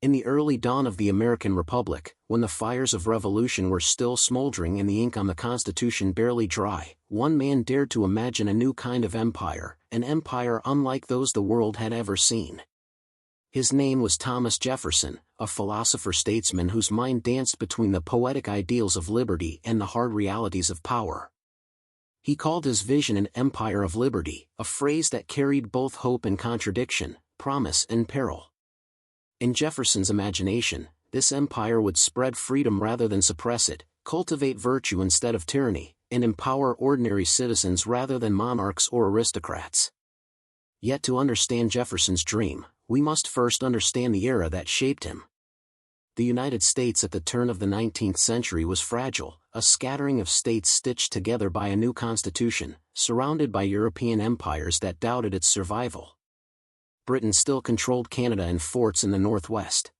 In the early dawn of the American Republic, when the fires of revolution were still smoldering and the ink on the Constitution barely dry, one man dared to imagine a new kind of empire, an empire unlike those the world had ever seen. His name was Thomas Jefferson, a philosopher-statesman whose mind danced between the poetic ideals of liberty and the hard realities of power. He called his vision an empire of liberty, a phrase that carried both hope and contradiction, promise and peril. In Jefferson's imagination, this empire would spread freedom rather than suppress it, cultivate virtue instead of tyranny, and empower ordinary citizens rather than monarchs or aristocrats. Yet to understand Jefferson's dream, we must first understand the era that shaped him. The United States at the turn of the 19th century was fragile, a scattering of states stitched together by a new constitution, surrounded by European empires that doubted its survival. Britain still controlled Canada and forts in the northwest.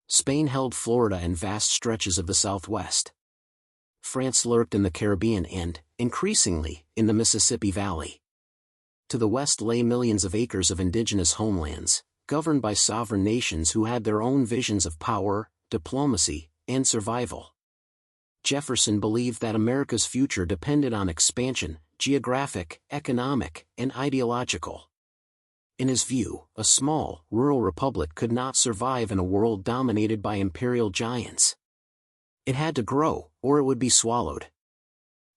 Spain held Florida and vast stretches of the southwest. France lurked in the Caribbean and, increasingly, in the Mississippi Valley. To the west lay millions of acres of indigenous homelands, governed by sovereign nations who had their own visions of power, diplomacy, and survival. Jefferson believed that America's future depended on expansion, geographic, economic, and ideological. In his view, a small, rural republic could not survive in a world dominated by imperial giants. It had to grow, or it would be swallowed.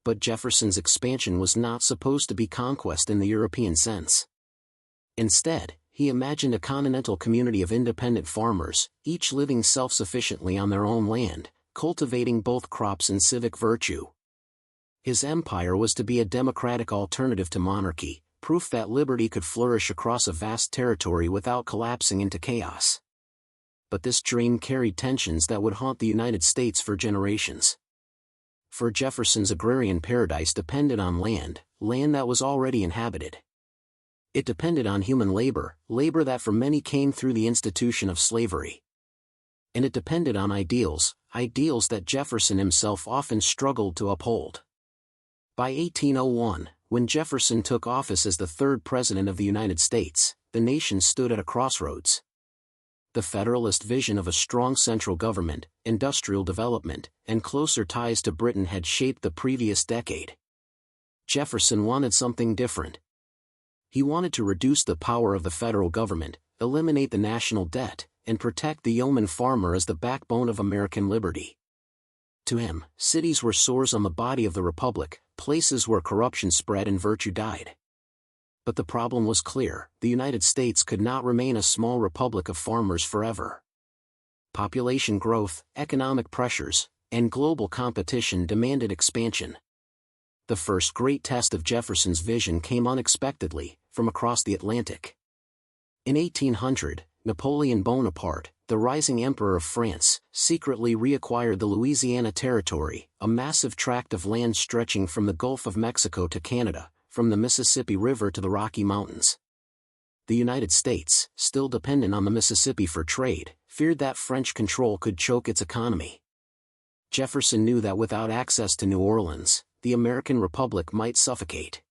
But Jefferson's expansion was not supposed to be conquest in the European sense. Instead, he imagined a continental community of independent farmers, each living self-sufficiently on their own land, cultivating both crops and civic virtue. His empire was to be a democratic alternative to monarchy, proof that liberty could flourish across a vast territory without collapsing into chaos. But this dream carried tensions that would haunt the United States for generations. For Jefferson's agrarian paradise depended on land that was already inhabited. It depended on human labor that for many came through the institution of slavery. And it depended on ideals that Jefferson himself often struggled to uphold. By 1801, when Jefferson took office as the third president of the United States, the nation stood at a crossroads. The Federalist vision of a strong central government, industrial development, and closer ties to Britain had shaped the previous decade. Jefferson wanted something different. He wanted to reduce the power of the federal government, eliminate the national debt, and protect the yeoman farmer as the backbone of American liberty. To him, cities were sores on the body of the republic, places where corruption spread and virtue died. But the problem was clear: the United States could not remain a small republic of farmers forever. Population growth, economic pressures, and global competition demanded expansion. The first great test of Jefferson's vision came unexpectedly, from across the Atlantic. In 1800, Napoleon Bonaparte, the rising emperor of France, secretly reacquired the Louisiana Territory, a massive tract of land stretching from the Gulf of Mexico to Canada, from the Mississippi River to the Rocky Mountains. The United States, still dependent on the Mississippi for trade, feared that French control could choke its economy. Jefferson knew that without access to New Orleans, the American Republic might suffocate.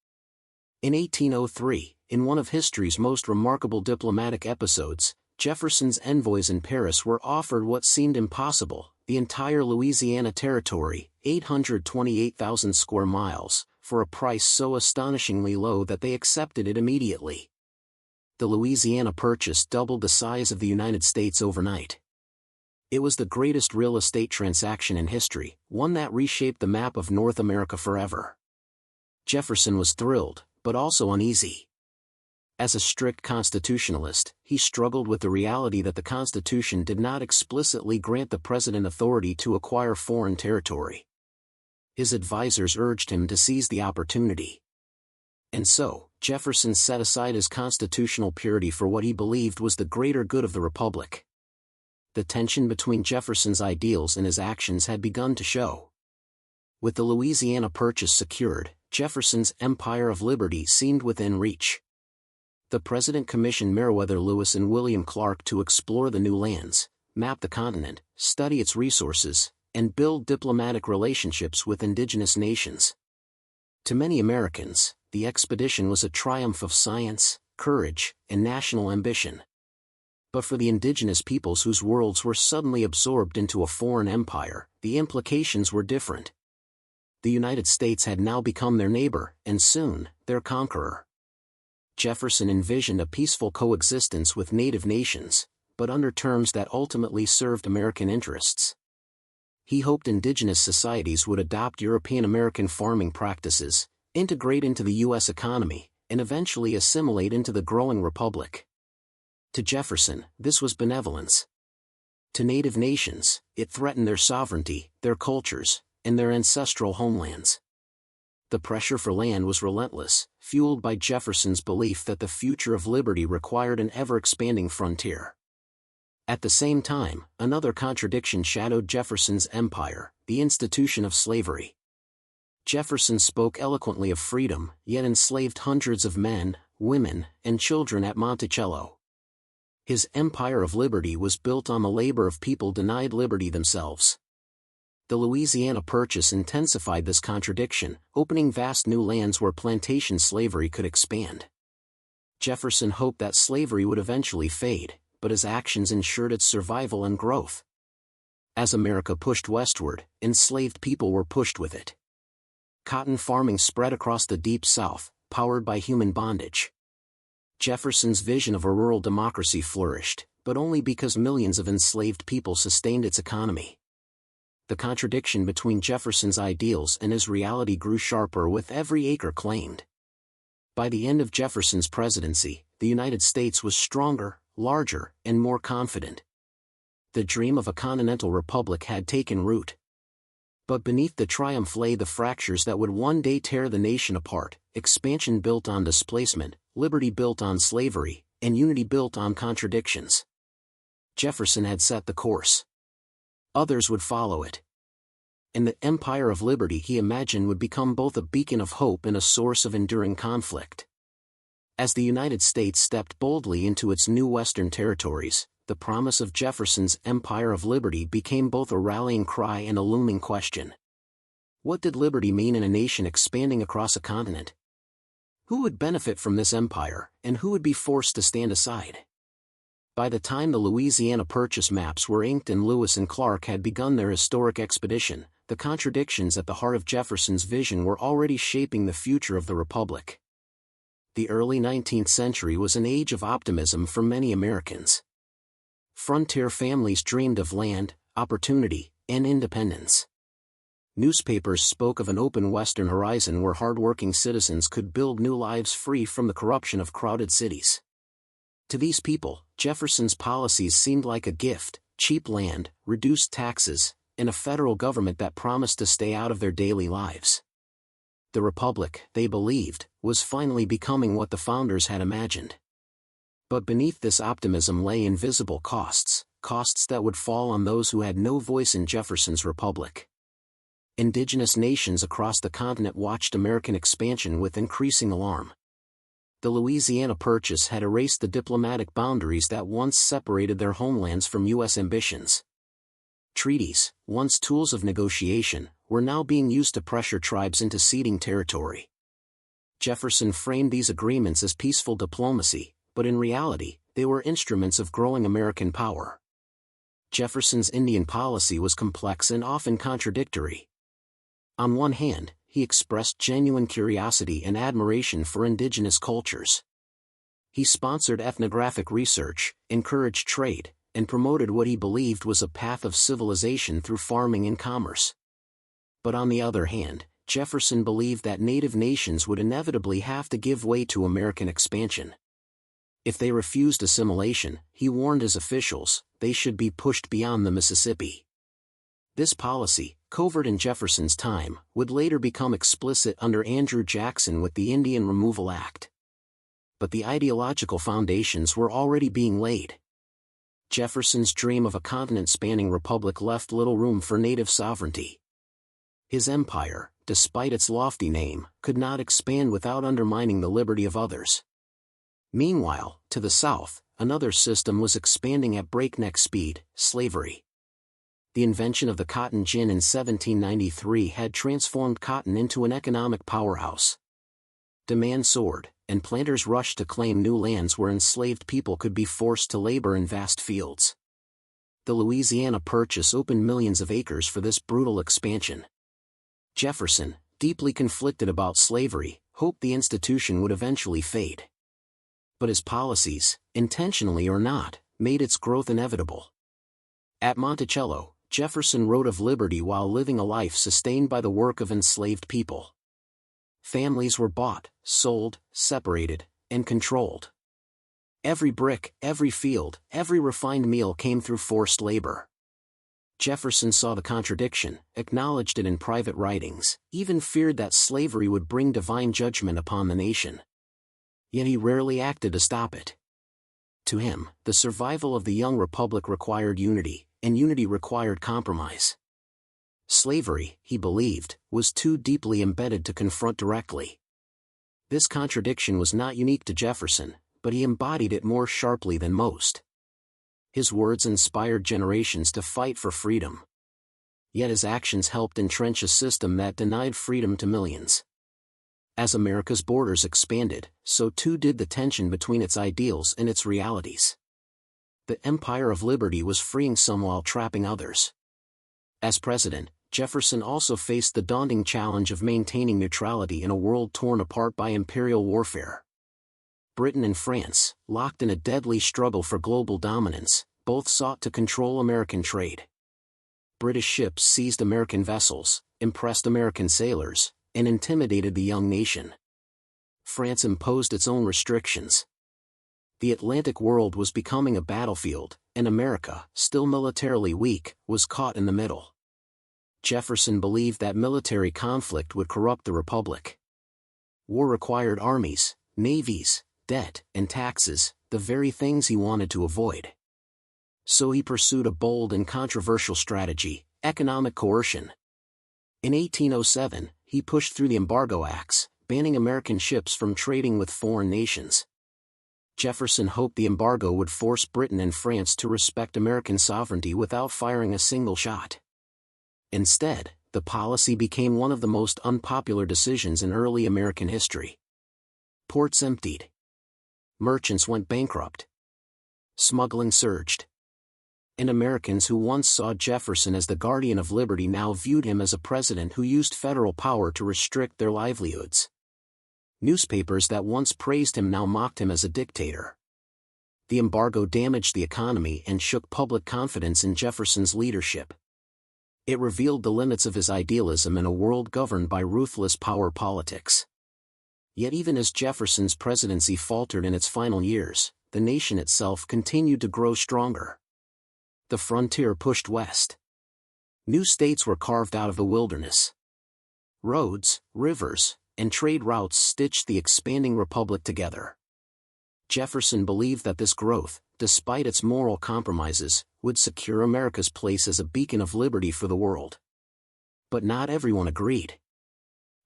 In 1803, in one of history's most remarkable diplomatic episodes, Jefferson's envoys in Paris were offered what seemed impossible: the entire Louisiana Territory, 828,000 square miles, for a price so astonishingly low that they accepted it immediately. The Louisiana Purchase doubled the size of the United States overnight. It was the greatest real estate transaction in history, one that reshaped the map of North America forever. Jefferson was thrilled, but also uneasy. As a strict constitutionalist, he struggled with the reality that the Constitution did not explicitly grant the president authority to acquire foreign territory. His advisors urged him to seize the opportunity. And so, Jefferson set aside his constitutional purity for what he believed was the greater good of the Republic. The tension between Jefferson's ideals and his actions had begun to show. With the Louisiana Purchase secured, Jefferson's empire of liberty seemed within reach. The president commissioned Meriwether Lewis and William Clark to explore the new lands, map the continent, study its resources, and build diplomatic relationships with indigenous nations. To many Americans, the expedition was a triumph of science, courage, and national ambition. But for the indigenous peoples whose worlds were suddenly absorbed into a foreign empire, the implications were different. The United States had now become their neighbor, and soon, their conqueror. Jefferson envisioned a peaceful coexistence with native nations, but under terms that ultimately served American interests. He hoped indigenous societies would adopt European-American farming practices, integrate into the U.S. economy, and eventually assimilate into the growing republic. To Jefferson, this was benevolence. To native nations, it threatened their sovereignty, their cultures, and their ancestral homelands. The pressure for land was relentless, fueled by Jefferson's belief that the future of liberty required an ever-expanding frontier. At the same time, another contradiction shadowed Jefferson's empire, the institution of slavery. Jefferson spoke eloquently of freedom, yet enslaved hundreds of men, women, and children at Monticello. His empire of liberty was built on the labor of people denied liberty themselves. The Louisiana Purchase intensified this contradiction, opening vast new lands where plantation slavery could expand. Jefferson hoped that slavery would eventually fade, but his actions ensured its survival and growth. As America pushed westward, enslaved people were pushed with it. Cotton farming spread across the Deep South, powered by human bondage. Jefferson's vision of a rural democracy flourished, but only because millions of enslaved people sustained its economy. The contradiction between Jefferson's ideals and his reality grew sharper with every acre claimed. By the end of Jefferson's presidency, the United States was stronger, larger, and more confident. The dream of a continental republic had taken root. But beneath the triumph lay the fractures that would one day tear the nation apart: expansion built on displacement, liberty built on slavery, and unity built on contradictions. Jefferson had set the course. Others would follow it. And the empire of liberty he imagined would become both a beacon of hope and a source of enduring conflict. As the United States stepped boldly into its new western territories, the promise of Jefferson's empire of liberty became both a rallying cry and a looming question. What did liberty mean in a nation expanding across a continent? Who would benefit from this empire, and who would be forced to stand aside? By the time the Louisiana Purchase maps were inked and Lewis and Clark had begun their historic expedition, the contradictions at the heart of Jefferson's vision were already shaping the future of the Republic. The early 19th century was an age of optimism for many Americans. Frontier families dreamed of land, opportunity, and independence. Newspapers spoke of an open western horizon where hard-working citizens could build new lives free from the corruption of crowded cities. To these people, Jefferson's policies seemed like a gift: cheap land, reduced taxes, and a federal government that promised to stay out of their daily lives. The Republic, they believed, was finally becoming what the founders had imagined. But beneath this optimism lay invisible costs that would fall on those who had no voice in Jefferson's Republic. Indigenous nations across the continent watched American expansion with increasing alarm. The Louisiana Purchase had erased the diplomatic boundaries that once separated their homelands from U.S. ambitions. Treaties, once tools of negotiation, were now being used to pressure tribes into ceding territory. Jefferson framed these agreements as peaceful diplomacy, but in reality, they were instruments of growing American power. Jefferson's Indian policy was complex and often contradictory. On one hand, he expressed genuine curiosity and admiration for indigenous cultures. He sponsored ethnographic research, encouraged trade, and promoted what he believed was a path of civilization through farming and commerce. But on the other hand, Jefferson believed that native nations would inevitably have to give way to American expansion. If they refused assimilation, he warned his officials, they should be pushed beyond the Mississippi. This policy, covert in Jefferson's time, would later become explicit under Andrew Jackson with the Indian Removal Act. But the ideological foundations were already being laid. Jefferson's dream of a continent-spanning republic left little room for native sovereignty. His empire, despite its lofty name, could not expand without undermining the liberty of others. Meanwhile, to the south, another system was expanding at breakneck speed: slavery. The invention of the cotton gin in 1793 had transformed cotton into an economic powerhouse. Demand soared, and planters rushed to claim new lands where enslaved people could be forced to labor in vast fields. The Louisiana Purchase opened millions of acres for this brutal expansion. Jefferson, deeply conflicted about slavery, hoped the institution would eventually fade. But his policies, intentionally or not, made its growth inevitable. At Monticello, Jefferson wrote of liberty while living a life sustained by the work of enslaved people. Families were bought, sold, separated, and controlled. Every brick, every field, every refined meal came through forced labor. Jefferson saw the contradiction, acknowledged it in private writings, even feared that slavery would bring divine judgment upon the nation. Yet he rarely acted to stop it. To him, the survival of the young republic required unity, and unity required compromise. Slavery, he believed, was too deeply embedded to confront directly. This contradiction was not unique to Jefferson, but he embodied it more sharply than most. His words inspired generations to fight for freedom. Yet his actions helped entrench a system that denied freedom to millions. As America's borders expanded, so too did the tension between its ideals and its realities. The Empire of Liberty was freeing some while trapping others. As president, Jefferson also faced the daunting challenge of maintaining neutrality in a world torn apart by imperial warfare. Britain and France, locked in a deadly struggle for global dominance, both sought to control American trade. British ships seized American vessels, impressed American sailors, and intimidated the young nation. France imposed its own restrictions. The Atlantic world was becoming a battlefield, and America, still militarily weak, was caught in the middle. Jefferson believed that military conflict would corrupt the republic. War required armies, navies, debt, and taxes, the very things he wanted to avoid. So he pursued a bold and controversial strategy: economic coercion. In 1807, he pushed through the Embargo Acts, banning American ships from trading with foreign nations. Jefferson hoped the embargo would force Britain and France to respect American sovereignty without firing a single shot. Instead, the policy became one of the most unpopular decisions in early American history. Ports emptied. Merchants went bankrupt. Smuggling surged. And Americans who once saw Jefferson as the guardian of liberty now viewed him as a president who used federal power to restrict their livelihoods. Newspapers that once praised him now mocked him as a dictator. The embargo damaged the economy and shook public confidence in Jefferson's leadership. It revealed the limits of his idealism in a world governed by ruthless power politics. Yet even as Jefferson's presidency faltered in its final years, the nation itself continued to grow stronger. The frontier pushed west. New states were carved out of the wilderness. Roads, rivers, and trade routes stitched the expanding republic together. Jefferson believed that this growth, despite its moral compromises, would secure America's place as a beacon of liberty for the world. But not everyone agreed.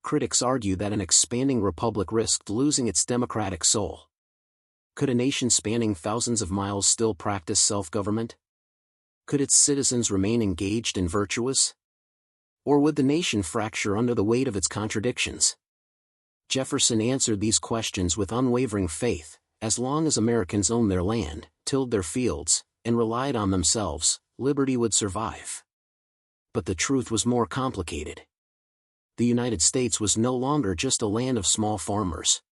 Critics argue that an expanding republic risked losing its democratic soul. Could a nation spanning thousands of miles still practice self-government? Could its citizens remain engaged and virtuous? Or would the nation fracture under the weight of its contradictions? Jefferson answered these questions with unwavering faith: as long as Americans owned their land, tilled their fields, and relied on themselves, liberty would survive. But the truth was more complicated. The United States was no longer just a land of small farmers.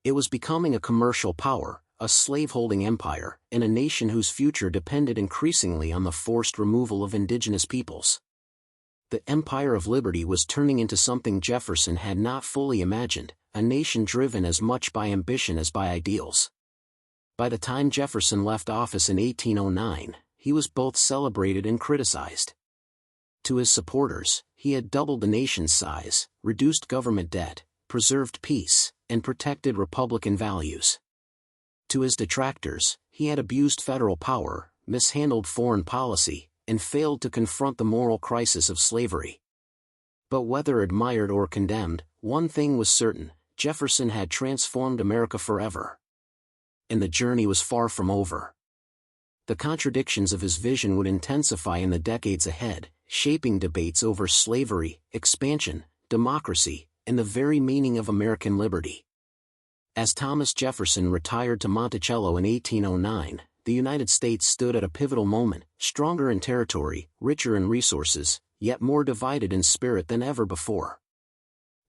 It was becoming a commercial power, a slave-holding empire, and a nation whose future depended increasingly on the forced removal of indigenous peoples. The Empire of Liberty was turning into something Jefferson had not fully imagined, a nation driven as much by ambition as by ideals. By the time Jefferson left office in 1809, he was both celebrated and criticized. To his supporters, he had doubled the nation's size, reduced government debt, preserved peace, and protected Republican values. To his detractors, he had abused federal power, mishandled foreign policy, and failed to confront the moral crisis of slavery. But whether admired or condemned, one thing was certain: Jefferson had transformed America forever. And the journey was far from over. The contradictions of his vision would intensify in the decades ahead, shaping debates over slavery, expansion, democracy, and the very meaning of American liberty. As Thomas Jefferson retired to Monticello in 1809, the United States stood at a pivotal moment, stronger in territory, richer in resources, yet more divided in spirit than ever before.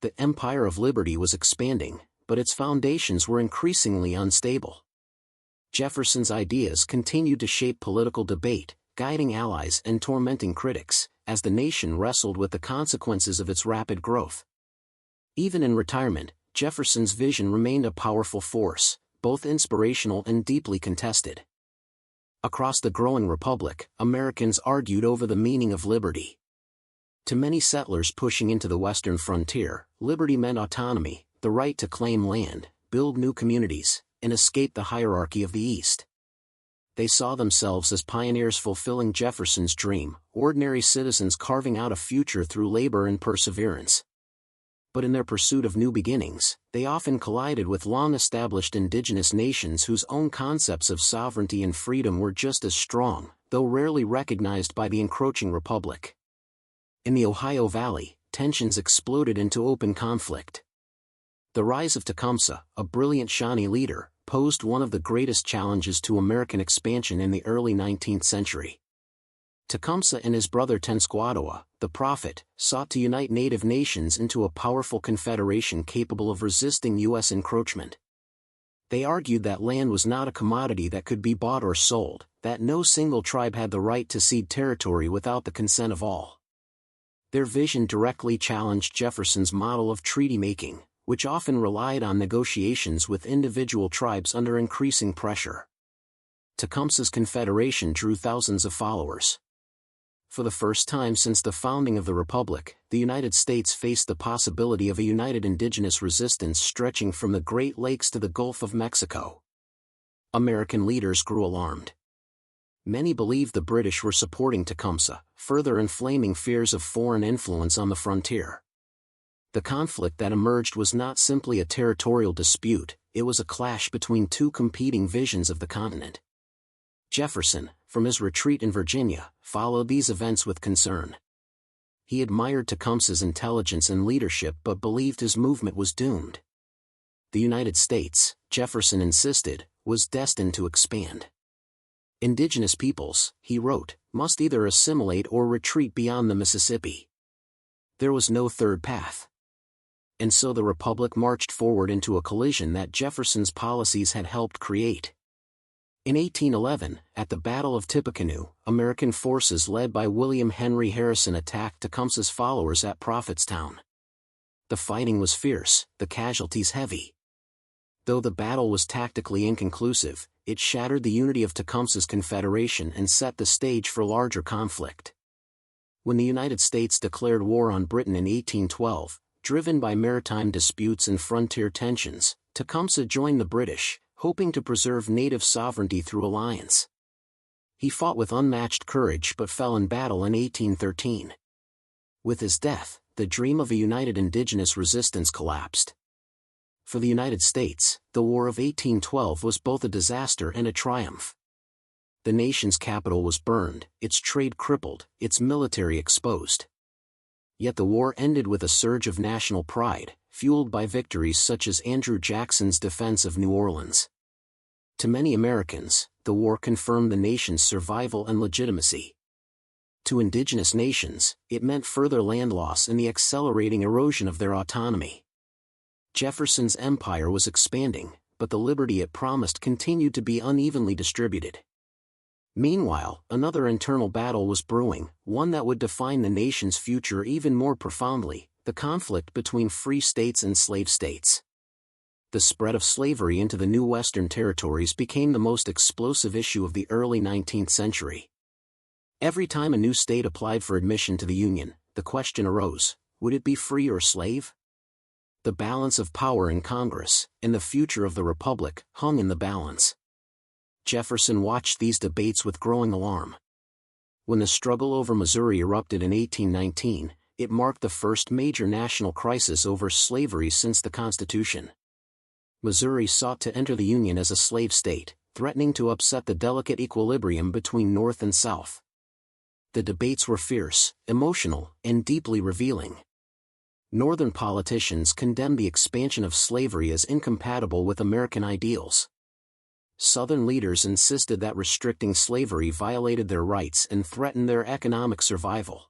The Empire of Liberty was expanding, but its foundations were increasingly unstable. Jefferson's ideas continued to shape political debate, guiding allies and tormenting critics, as the nation wrestled with the consequences of its rapid growth. Even in retirement, Jefferson's vision remained a powerful force, both inspirational and deeply contested. Across the growing republic, Americans argued over the meaning of liberty. To many settlers pushing into the western frontier, liberty meant autonomy, the right to claim land, build new communities, and escape the hierarchy of the East. They saw themselves as pioneers fulfilling Jefferson's dream, ordinary citizens carving out a future through labor and perseverance. But in their pursuit of new beginnings, they often collided with long-established indigenous nations whose own concepts of sovereignty and freedom were just as strong, though rarely recognized by the encroaching republic. In the Ohio Valley, tensions exploded into open conflict. The rise of Tecumseh, a brilliant Shawnee leader, posed one of the greatest challenges to American expansion in the early 19th century. Tecumseh and his brother Tenskwatawa, the prophet, sought to unite native nations into a powerful confederation capable of resisting U.S. encroachment. They argued that land was not a commodity that could be bought or sold, that no single tribe had the right to cede territory without the consent of all. Their vision directly challenged Jefferson's model of treaty-making, which often relied on negotiations with individual tribes under increasing pressure. Tecumseh's confederation drew thousands of followers. For the first time since the founding of the Republic, the United States faced the possibility of a united indigenous resistance stretching from the Great Lakes to the Gulf of Mexico. American leaders grew alarmed. Many believed the British were supporting Tecumseh, further inflaming fears of foreign influence on the frontier. The conflict that emerged was not simply a territorial dispute, it was a clash between two competing visions of the continent. Jefferson, from his retreat in Virginia, followed these events with concern. He admired Tecumseh's intelligence and leadership but believed his movement was doomed. The United States, Jefferson insisted, was destined to expand. Indigenous peoples, he wrote, must either assimilate or retreat beyond the Mississippi. There was no third path. And so the Republic marched forward into a collision that Jefferson's policies had helped create. In 1811, at the Battle of Tippecanoe, American forces led by William Henry Harrison attacked Tecumseh's followers at Prophetstown. The fighting was fierce, the casualties heavy. Though the battle was tactically inconclusive, it shattered the unity of Tecumseh's confederation and set the stage for larger conflict. When the United States declared war on Britain in 1812, driven by maritime disputes and frontier tensions, Tecumseh joined the British, hoping to preserve native sovereignty through alliance. He fought with unmatched courage but fell in battle in 1813. With his death, the dream of a united indigenous resistance collapsed. For the United States, the War of 1812 was both a disaster and a triumph. The nation's capital was burned, its trade crippled, its military exposed. Yet the war ended with a surge of national pride, fueled by victories such as Andrew Jackson's defense of New Orleans. To many Americans, the war confirmed the nation's survival and legitimacy. To indigenous nations, it meant further land loss and the accelerating erosion of their autonomy. Jefferson's empire was expanding, but the liberty it promised continued to be unevenly distributed. Meanwhile, another internal battle was brewing, one that would define the nation's future even more profoundly: the conflict between free states and slave states. The spread of slavery into the new Western territories became the most explosive issue of the early 19th century. Every time a new state applied for admission to the Union, the question arose: would it be free or slave? The balance of power in Congress, and the future of the Republic, hung in the balance. Jefferson watched these debates with growing alarm. When the struggle over Missouri erupted in 1819, it marked the first major national crisis over slavery since the Constitution. Missouri sought to enter the Union as a slave state, threatening to upset the delicate equilibrium between North and South. The debates were fierce, emotional, and deeply revealing. Northern politicians condemned the expansion of slavery as incompatible with American ideals. Southern leaders insisted that restricting slavery violated their rights and threatened their economic survival.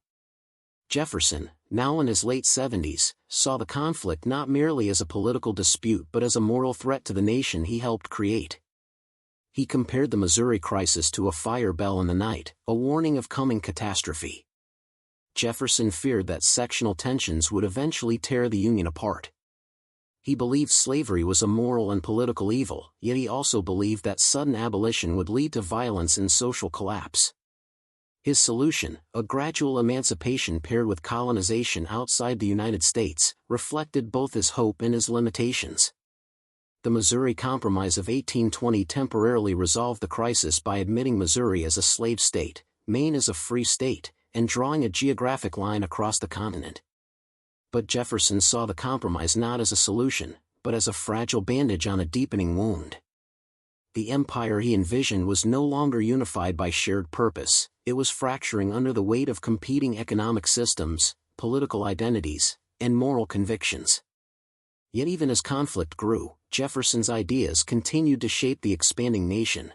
Jefferson, now in his late 70s, saw the conflict not merely as a political dispute but as a moral threat to the nation he helped create. He compared the Missouri crisis to a fire bell in the night, a warning of coming catastrophe. Jefferson feared that sectional tensions would eventually tear the Union apart. He believed slavery was a moral and political evil, yet he also believed that sudden abolition would lead to violence and social collapse. His solution, a gradual emancipation paired with colonization outside the United States, reflected both his hope and his limitations. The Missouri Compromise of 1820 temporarily resolved the crisis by admitting Missouri as a slave state, Maine as a free state, and drawing a geographic line across the continent. But Jefferson saw the compromise not as a solution, but as a fragile bandage on a deepening wound. The empire he envisioned was no longer unified by shared purpose, it was fracturing under the weight of competing economic systems, political identities, and moral convictions. Yet even as conflict grew, Jefferson's ideas continued to shape the expanding nation.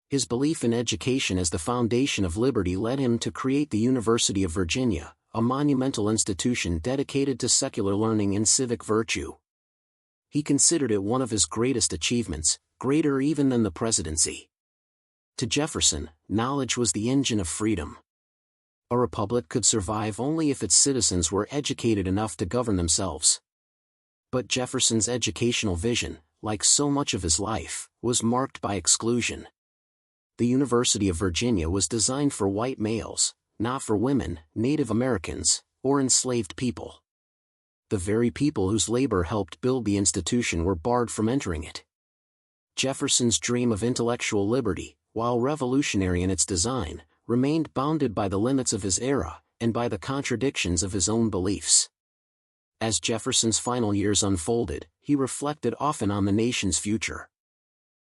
His belief in education as the foundation of liberty led him to create the University of Virginia, a monumental institution dedicated to secular learning and civic virtue. He considered it one of his greatest achievements, greater even than the presidency. To Jefferson, knowledge was the engine of freedom. A republic could survive only if its citizens were educated enough to govern themselves. But Jefferson's educational vision, like so much of his life, was marked by exclusion. The University of Virginia was designed for white males, not for women, Native Americans, or enslaved people. The very people whose labor helped build the institution were barred from entering it. Jefferson's dream of intellectual liberty, while revolutionary in its design, remained bounded by the limits of his era, and by the contradictions of his own beliefs. As Jefferson's final years unfolded, he reflected often on the nation's future.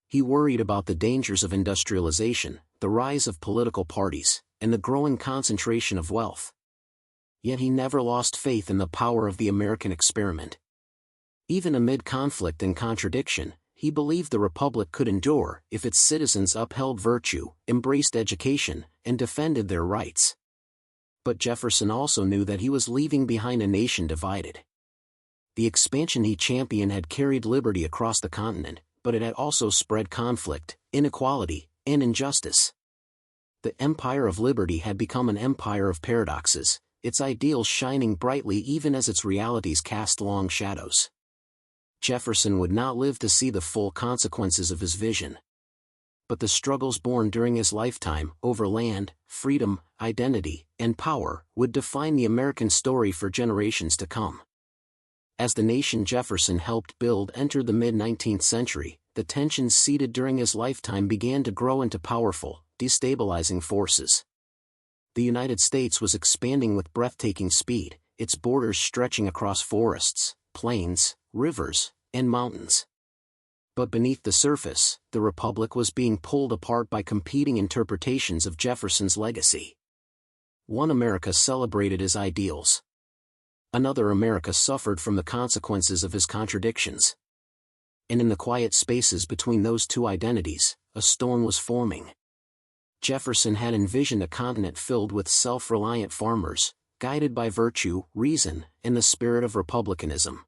He worried about the dangers of industrialization, the rise of political parties, and the growing concentration of wealth. Yet he never lost faith in the power of the American experiment. Even amid conflict and contradiction, he believed the republic could endure if its citizens upheld virtue, embraced education, and defended their rights. But Jefferson also knew that he was leaving behind a nation divided. The expansion he championed had carried liberty across the continent, but it had also spread conflict, inequality, and injustice. The Empire of Liberty had become an empire of paradoxes, its ideals shining brightly even as its realities cast long shadows. Jefferson would not live to see the full consequences of his vision. But the struggles born during his lifetime over land, freedom, identity, and power would define the American story for generations to come. As the nation Jefferson helped build entered the mid-19th century, the tensions seeded during his lifetime began to grow into powerful, destabilizing forces. The United States was expanding with breathtaking speed, its borders stretching across forests, plains, rivers, and mountains. But beneath the surface, the Republic was being pulled apart by competing interpretations of Jefferson's legacy. One America celebrated his ideals. Another America suffered from the consequences of his contradictions. And in the quiet spaces between those two identities, a storm was forming. Jefferson had envisioned a continent filled with self-reliant farmers, guided by virtue, reason, and the spirit of republicanism.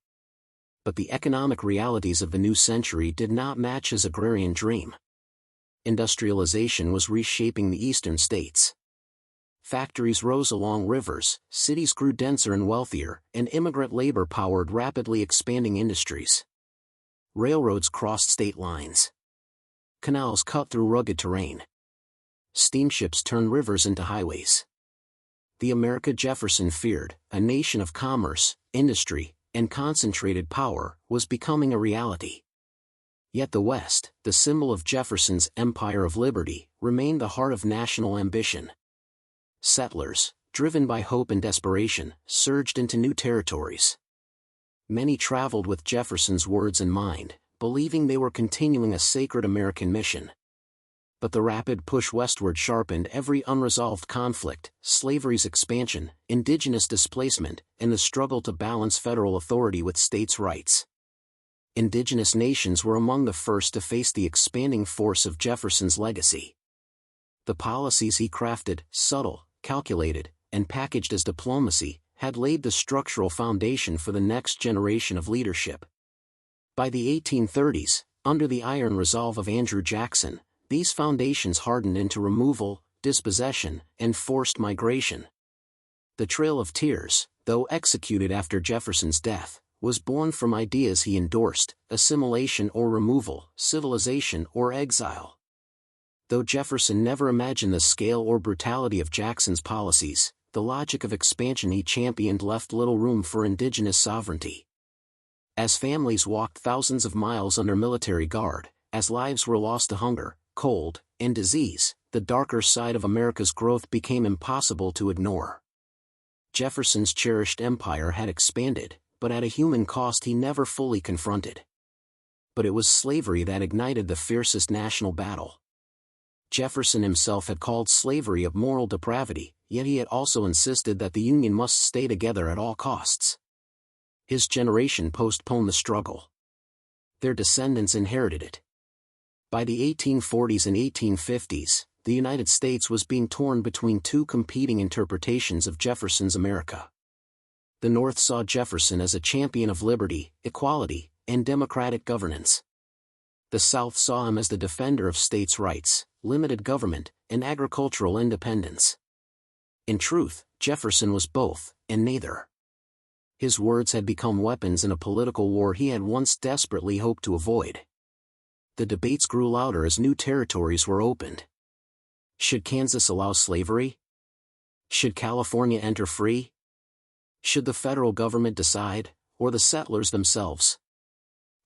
But the economic realities of the new century did not match his agrarian dream. Industrialization was reshaping the eastern states. Factories rose along rivers, cities grew denser and wealthier, and immigrant labor powered rapidly expanding industries. Railroads crossed state lines. Canals cut through rugged terrain. Steamships turned rivers into highways. The America Jefferson feared, a nation of commerce, industry, and concentrated power, was becoming a reality. Yet the West, the symbol of Jefferson's Empire of Liberty, remained the heart of national ambition. Settlers, driven by hope and desperation, surged into new territories. Many traveled with Jefferson's words in mind, believing they were continuing a sacred American mission. But the rapid push westward sharpened every unresolved conflict: slavery's expansion, indigenous displacement, and the struggle to balance federal authority with states' rights. Indigenous nations were among the first to face the expanding force of Jefferson's legacy. The policies he crafted, subtle, calculated, and packaged as diplomacy, had laid the structural foundation for the next generation of leadership. By the 1830s, under the iron resolve of Andrew Jackson, these foundations hardened into removal, dispossession, and forced migration. The Trail of Tears, though executed after Jefferson's death, was born from ideas he endorsed: assimilation or removal, civilization or exile. Though Jefferson never imagined the scale or brutality of Jackson's policies, the logic of expansion he championed left little room for indigenous sovereignty. As families walked thousands of miles under military guard, as lives were lost to hunger, cold, and disease, the darker side of America's growth became impossible to ignore. Jefferson's cherished empire had expanded, but at a human cost he never fully confronted. But it was slavery that ignited the fiercest national battle. Jefferson himself had called slavery a moral depravity, yet he had also insisted that the Union must stay together at all costs. His generation postponed the struggle. Their descendants inherited it. By the 1840s and 1850s, the United States was being torn between two competing interpretations of Jefferson's America. The North saw Jefferson as a champion of liberty, equality, and democratic governance. The South saw him as the defender of states' rights, limited government, and agricultural independence. In truth, Jefferson was both, and neither. His words had become weapons in a political war he had once desperately hoped to avoid. The debates grew louder as new territories were opened. Should Kansas allow slavery? Should California enter free? Should the federal government decide, or the settlers themselves?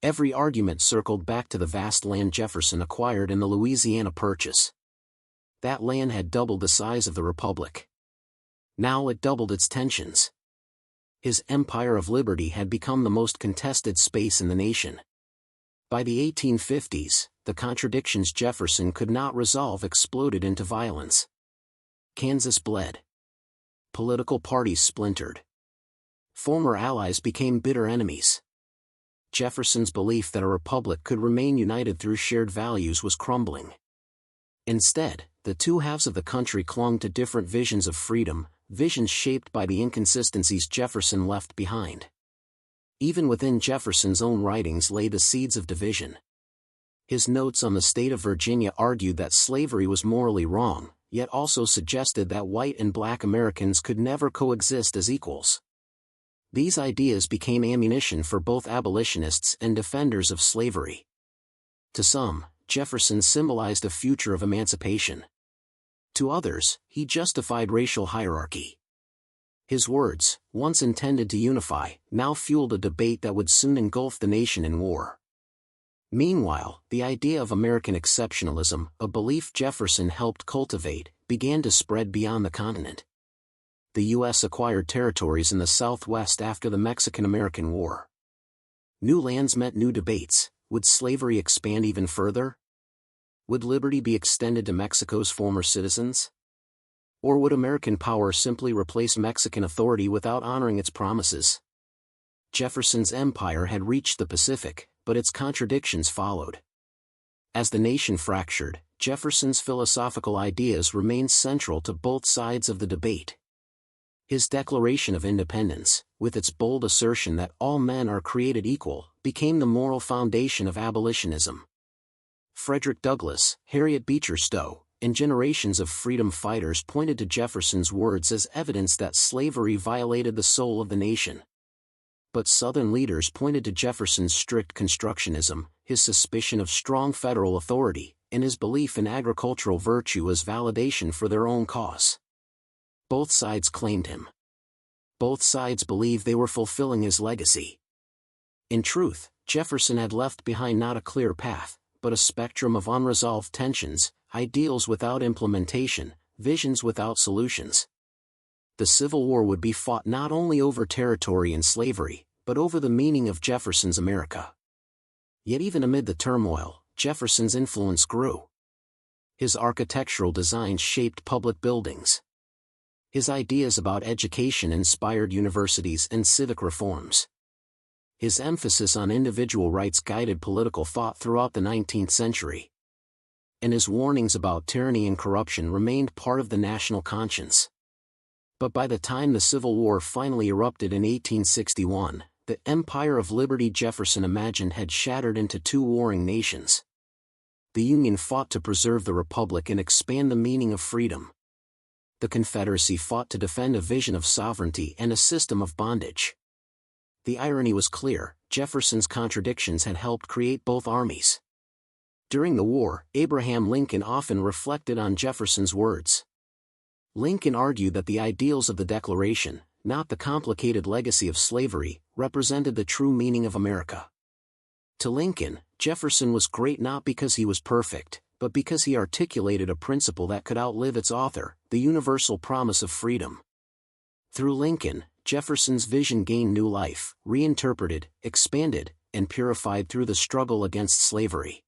Every argument circled back to the vast land Jefferson acquired in the Louisiana Purchase. That land had doubled the size of the Republic. Now it doubled its tensions. His empire of liberty had become the most contested space in the nation. By the 1850s, the contradictions Jefferson could not resolve exploded into violence. Kansas bled. Political parties splintered. Former allies became bitter enemies. Jefferson's belief that a republic could remain united through shared values was crumbling. Instead, the two halves of the country clung to different visions of freedom, visions shaped by the inconsistencies Jefferson left behind. Even within Jefferson's own writings lay the seeds of division. His notes on the state of Virginia argued that slavery was morally wrong, yet also suggested that white and black Americans could never coexist as equals. These ideas became ammunition for both abolitionists and defenders of slavery. To some, Jefferson symbolized a future of emancipation. To others, he justified racial hierarchy. His words, once intended to unify, now fueled a debate that would soon engulf the nation in war. Meanwhile, the idea of American exceptionalism, a belief Jefferson helped cultivate, began to spread beyond the continent. The U.S. acquired territories in the Southwest after the Mexican-American War. New lands meant new debates. Would slavery expand even further? Would liberty be extended to Mexico's former citizens? Or would American power simply replace Mexican authority without honoring its promises? Jefferson's empire had reached the Pacific, but its contradictions followed. As the nation fractured, Jefferson's philosophical ideas remained central to both sides of the debate. His Declaration of Independence, with its bold assertion that all men are created equal, became the moral foundation of abolitionism. Frederick Douglass, Harriet Beecher Stowe, and generations of freedom fighters pointed to Jefferson's words as evidence that slavery violated the soul of the nation. But Southern leaders pointed to Jefferson's strict constructionism, his suspicion of strong federal authority, and his belief in agricultural virtue as validation for their own cause. Both sides claimed him. Both sides believed they were fulfilling his legacy. In truth, Jefferson had left behind not a clear path, but a spectrum of unresolved tensions, ideals without implementation, visions without solutions. The Civil War would be fought not only over territory and slavery, but over the meaning of Jefferson's America. Yet even amid the turmoil, Jefferson's influence grew. His architectural designs shaped public buildings. His ideas about education inspired universities and civic reforms. His emphasis on individual rights guided political thought throughout the 19th century. And his warnings about tyranny and corruption remained part of the national conscience. But by the time the Civil War finally erupted in 1861, the Empire of Liberty Jefferson imagined had shattered into two warring nations. The Union fought to preserve the Republic and expand the meaning of freedom. The Confederacy fought to defend a vision of sovereignty and a system of bondage. The irony was clear: Jefferson's contradictions had helped create both armies. During the war, Abraham Lincoln often reflected on Jefferson's words. Lincoln argued that the ideals of the Declaration, not the complicated legacy of slavery, represented the true meaning of America. To Lincoln, Jefferson was great not because he was perfect, but because he articulated a principle that could outlive its author, the universal promise of freedom. Through Lincoln, Jefferson's vision gained new life, reinterpreted, expanded, and purified through the struggle against slavery.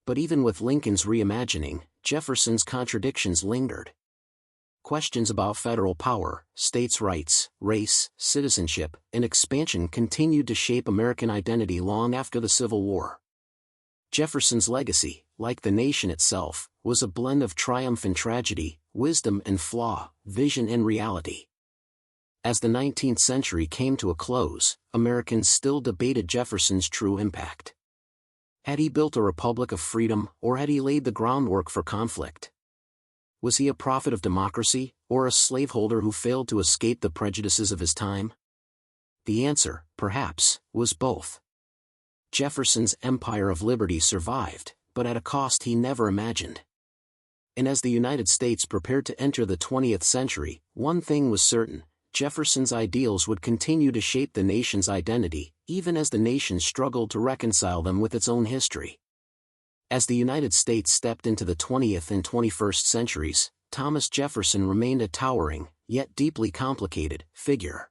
But even with Lincoln's reimagining, Jefferson's contradictions lingered. Questions about federal power, states' rights, race, citizenship, and expansion continued to shape American identity long after the Civil War. Jefferson's legacy, like the nation itself, was a blend of triumph and tragedy, wisdom and flaw, vision and reality. As the 19th century came to a close, Americans still debated Jefferson's true impact. Had he built a republic of freedom, or had he laid the groundwork for conflict? Was he a prophet of democracy, or a slaveholder who failed to escape the prejudices of his time? The answer, perhaps, was both. Jefferson's Empire of Liberty survived, but at a cost he never imagined. And as the United States prepared to enter the 20th century, one thing was certain: Jefferson's ideals would continue to shape the nation's identity, even as the nation struggled to reconcile them with its own history. As the United States stepped into the 20th and 21st centuries, Thomas Jefferson remained a towering, yet deeply complicated, figure.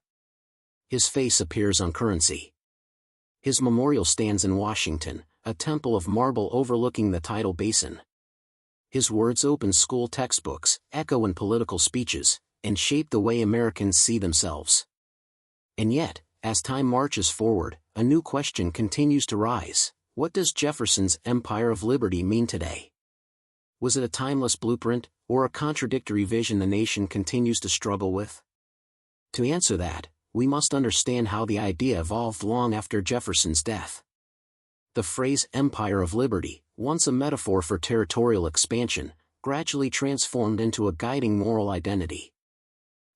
His face appears on currency. His memorial stands in Washington, a temple of marble overlooking the tidal basin. His words open school textbooks, echo in political speeches, and shape the way Americans see themselves. And yet, as time marches forward, a new question continues to rise: what does Jefferson's Empire of Liberty mean today? Was it a timeless blueprint, or a contradictory vision the nation continues to struggle with? To answer that, we must understand how the idea evolved long after Jefferson's death. The phrase Empire of Liberty, once a metaphor for territorial expansion, gradually transformed into a guiding moral identity.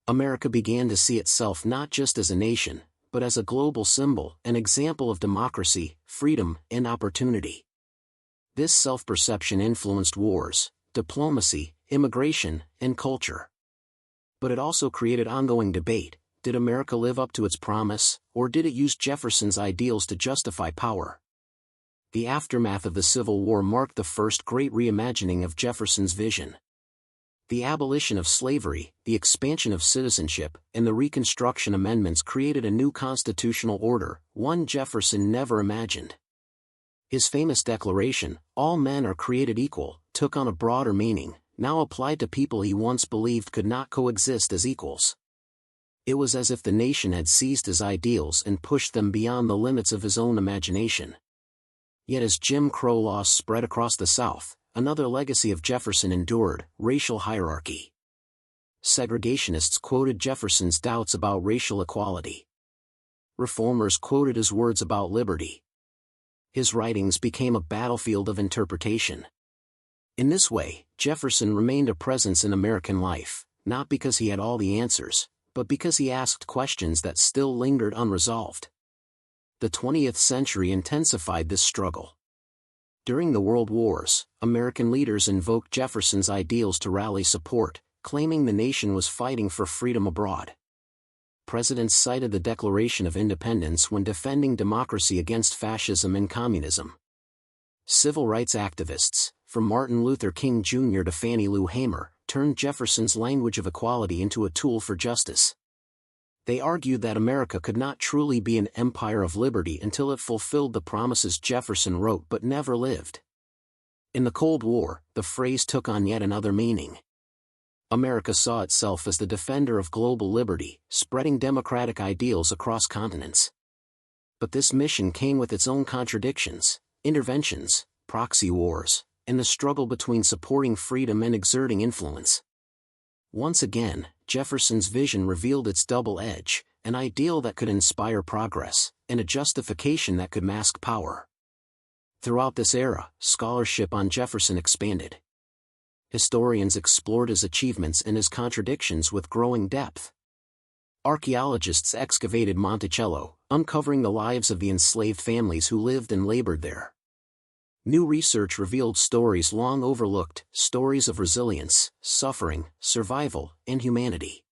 America began to see itself not just as a nation, but as a global symbol, an example of democracy, freedom, and opportunity. This self-perception influenced wars, diplomacy, immigration, and culture. But it also created ongoing debate: did America live up to its promise, or did it use Jefferson's ideals to justify power? The aftermath of the Civil War marked the first great reimagining of Jefferson's vision. The abolition of slavery, the expansion of citizenship, and the Reconstruction Amendments created a new constitutional order, one Jefferson never imagined. His famous declaration, "All men are created equal," took on a broader meaning, now applied to people he once believed could not coexist as equals. It was as if the nation had seized his ideals and pushed them beyond the limits of his own imagination. Yet as Jim Crow laws spread across the South, another legacy of Jefferson endured: racial hierarchy. Segregationists quoted Jefferson's doubts about racial equality. Reformers quoted his words about liberty. His writings became a battlefield of interpretation. In this way, Jefferson remained a presence in American life, not because he had all the answers, but because he asked questions that still lingered unresolved. The 20th century intensified this struggle. During the World Wars, American leaders invoked Jefferson's ideals to rally support, claiming the nation was fighting for freedom abroad. Presidents cited the Declaration of Independence when defending democracy against fascism and communism. Civil rights activists, from Martin Luther King Jr. to Fannie Lou Hamer, turned Jefferson's language of equality into a tool for justice. They argued that America could not truly be an empire of liberty until it fulfilled the promises Jefferson wrote but never lived. In the Cold War, the phrase took on yet another meaning. America saw itself as the defender of global liberty, spreading democratic ideals across continents. But this mission came with its own contradictions, interventions, proxy wars, and the struggle between supporting freedom and exerting influence. Once again, Jefferson's vision revealed its double edge, an ideal that could inspire progress, and a justification that could mask power. Throughout this era, scholarship on Jefferson expanded. Historians explored his achievements and his contradictions with growing depth. Archaeologists excavated Monticello, uncovering the lives of the enslaved families who lived and labored there. New research revealed stories long overlooked, stories of resilience, suffering, survival, and humanity.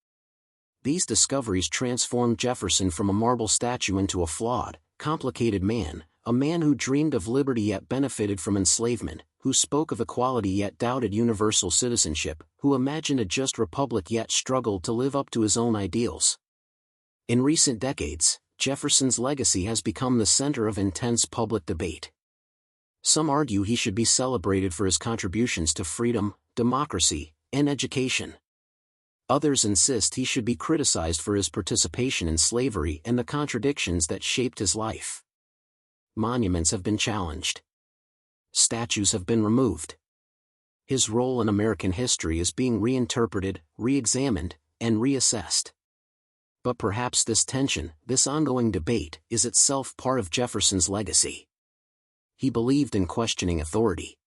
These discoveries transformed Jefferson from a marble statue into a flawed, complicated man, a man who dreamed of liberty yet benefited from enslavement, who spoke of equality yet doubted universal citizenship, who imagined a just republic yet struggled to live up to his own ideals. In recent decades, Jefferson's legacy has become the center of intense public debate. Some argue he should be celebrated for his contributions to freedom, democracy, and education. Others insist he should be criticized for his participation in slavery and the contradictions that shaped his life. Monuments have been challenged. Statues have been removed. His role in American history is being reinterpreted, re-examined, and reassessed. But perhaps this tension, this ongoing debate, is itself part of Jefferson's legacy. He believed in questioning authority.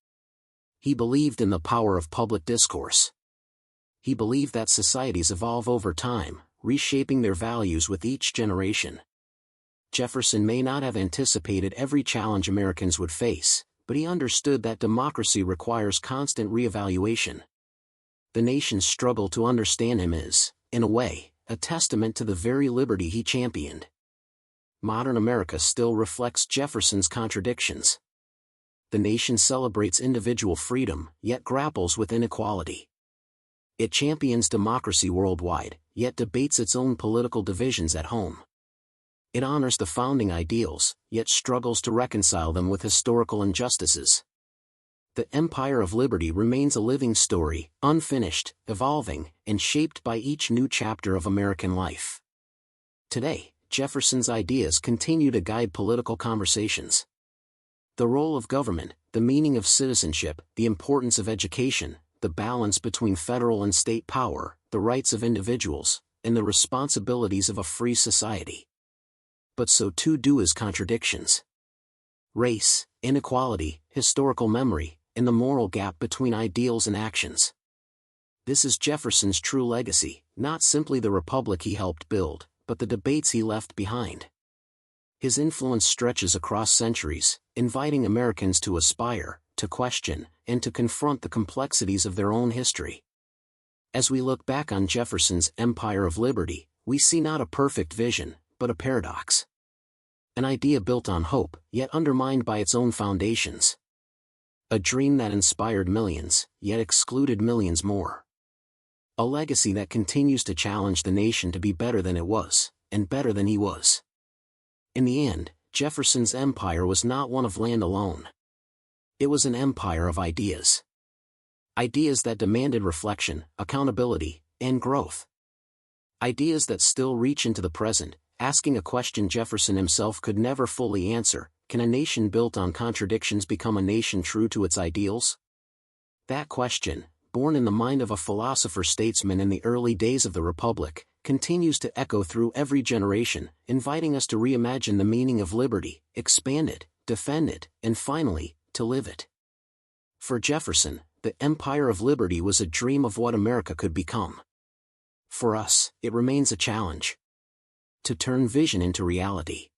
He believed in the power of public discourse. He believed that societies evolve over time, reshaping their values with each generation. Jefferson may not have anticipated every challenge Americans would face, but he understood that democracy requires constant reevaluation. The nation's struggle to understand him is, in a way, a testament to the very liberty he championed. Modern America still reflects Jefferson's contradictions. The nation celebrates individual freedom, yet grapples with inequality. It champions democracy worldwide, yet debates its own political divisions at home. It honors the founding ideals, yet struggles to reconcile them with historical injustices. The Empire of Liberty remains a living story, unfinished, evolving, and shaped by each new chapter of American life. Today, Jefferson's ideas continue to guide political conversations. The role of government, the meaning of citizenship, the importance of education, the balance between federal and state power, the rights of individuals, and the responsibilities of a free society. But so too do his contradictions. Race, inequality, historical memory, and the moral gap between ideals and actions. This is Jefferson's true legacy, not simply the republic he helped build, but the debates he left behind. His influence stretches across centuries, inviting Americans to aspire, to question, and to confront the complexities of their own history. As we look back on Jefferson's Empire of Liberty, we see not a perfect vision, but a paradox. An idea built on hope, yet undermined by its own foundations. A dream that inspired millions, yet excluded millions more. A legacy that continues to challenge the nation to be better than it was, and better than he was. In the end, Jefferson's empire was not one of land alone. It was an empire of ideas. Ideas that demanded reflection, accountability, and growth. Ideas that still reach into the present, asking a question Jefferson himself could never fully answer: can a nation built on contradictions become a nation true to its ideals? That question, born in the mind of a philosopher-statesman in the early days of the Republic, continues to echo through every generation, inviting us to reimagine the meaning of liberty, expand it, defend it, and finally, to live it. For Jefferson, the Empire of Liberty was a dream of what America could become. For us, it remains a challenge. To turn vision into reality.